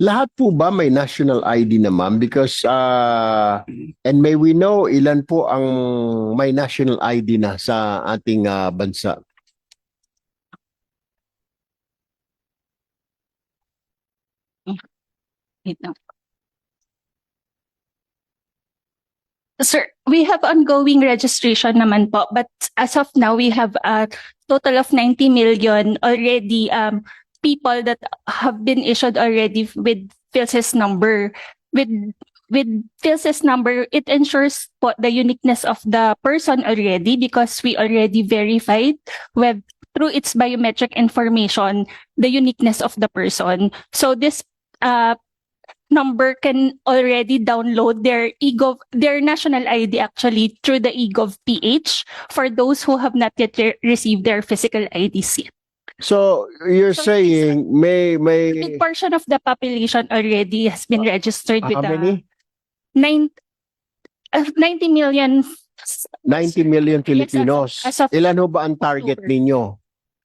Lahat po ba may national ID na, ma'am? Because, and may we know ilan po ang may national ID na sa ating bansa? Wait lang. Sir, we have ongoing registration naman po, but as of now, we have a total of 90 million already people that have been issued already with PhilSys number. With PhilSys number, it ensures po the uniqueness of the person already because we already verified through its biometric information the uniqueness of the person. So this number can already download their their national ID actually through the eGov PH for those who have not yet received their physical IDs. So, you're So, saying may Big portion of the population already has been registered with how many? 90 million 90 million Filipinos. as of Ilan ho ba ang target October. ninyo?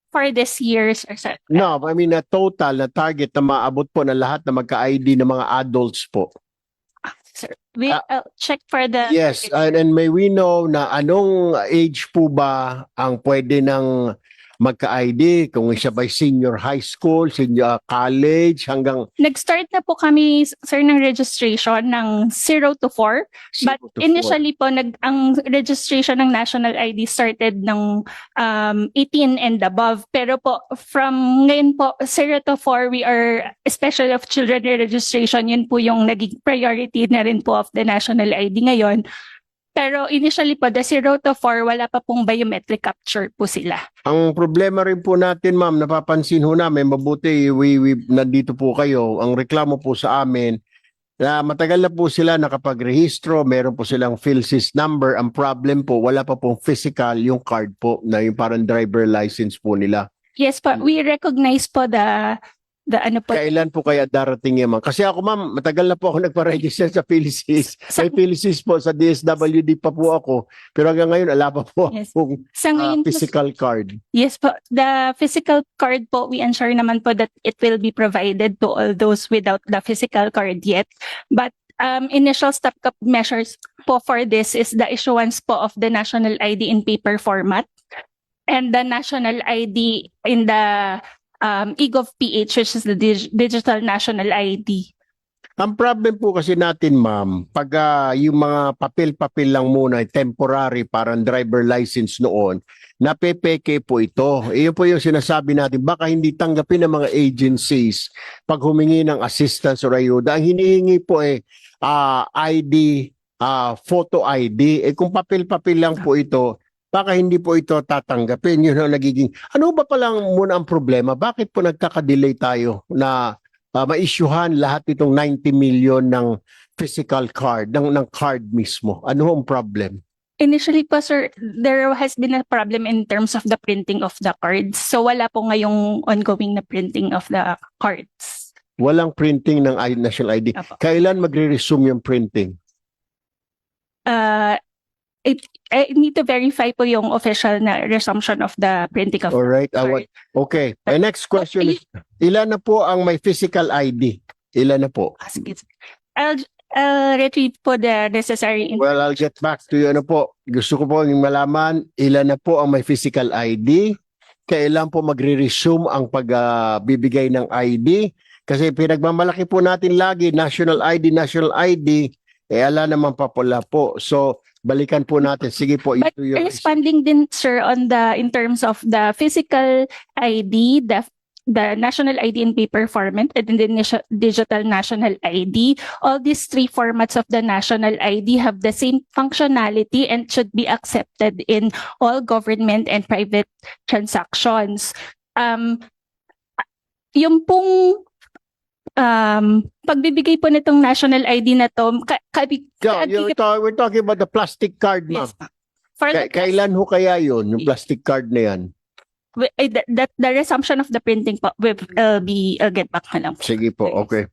for this year's or so. No, I mean na total na target na maabot po ng lahat na magka-ID ng mga adults po. Sir, I'll check for the Yes, and may we know na anong age po ba ang pwede ng magka-ID kung siya by senior high school, senior college, hanggang Nag-start na po kami, sir, ng registration ng 0 to 4. 0 But to 4. initially po, ang registration ng national ID started ng 18 and above. Pero po, from ngayon po, 0 to 4, we are, especially of children registration, yun po yung naging priority na rin po of the national ID ngayon. Pero initially po, the 0 to 4, wala pa pong biometric capture po sila. Ang problema rin po natin, ma'am, napapansin ho namin, mabuti nandito po kayo, ang reklamo po sa amin, na matagal na po sila nakapagrehistro, meron po silang PhilSys number, ang problem po, wala pa pong physical yung card po, na yung parang driver license po nila. Yes po, we recognize po the ano po. Kailan po kaya darating yan, ma'am? Kasi ako, ma'am, matagal na po ako nagpa-register sa PhilSys. May PhilSys po, sa DSWD pa po ako. Pero hanggang ngayon, ala pa po Yes. akong Sa ngayon po, physical card. yes po, the physical card po, we ensure naman po that it will be provided to all those without the physical card yet. But initial step-up measures po for this is the issuance po of the national ID in paper format and the national ID in the eGov PH, which is the digital national ID. Ang problem po kasi natin, ma'am, pag yung mga papel-papel lang muna, temporary, parang driver license noon, napepeke po ito. Iyon po yung sinasabi natin, baka hindi tanggapin ng mga agencies pag humingi ng assistance or ayuda. Ang hinihingi po ID, photo ID. Kung papel-papel lang po ito, baka hindi po ito tatanggapin. Yun ang nagiging, ano ba palang muna ang problema? Bakit po nagkaka-delay tayo na ma-issuehan lahat itong 90 million ng physical card, ng card mismo? Ano ang problem? Initially po, sir, there has been a problem in terms of the printing of the cards. So wala po ngayong ongoing na printing of the cards. Walang printing ng national ID. Apo. Kailan magre-resume yung printing? I need to verify po yung official na resumption of the printing of Alright. card. Okay. My next question is, ilan na po ang may physical ID? Ilan na po? I'll retrieve po the necessary information. Well, I'll get back to you. Ano po? Gusto ko po yung malaman, ilan na po ang may physical ID? Kailan po magre-resume ang pagbibigay ng ID? Kasi pinagmamalaki po natin lagi, national ID, ala naman pa pala po. So, balikan po natin. Sige po. But responding din, sir, on in terms of the physical ID, the national ID in paper format and the digital national ID, all these three formats of the national ID have the same functionality and should be accepted in all government and private transactions. Yung pong pagbibigay po nitong national ID na to, we're talking about the plastic card, ma'am. yes, for the Kailan ho kaya yun, yung plastic card na yan? the resumption of the printing po will be get back na lang po. Sige po, okay.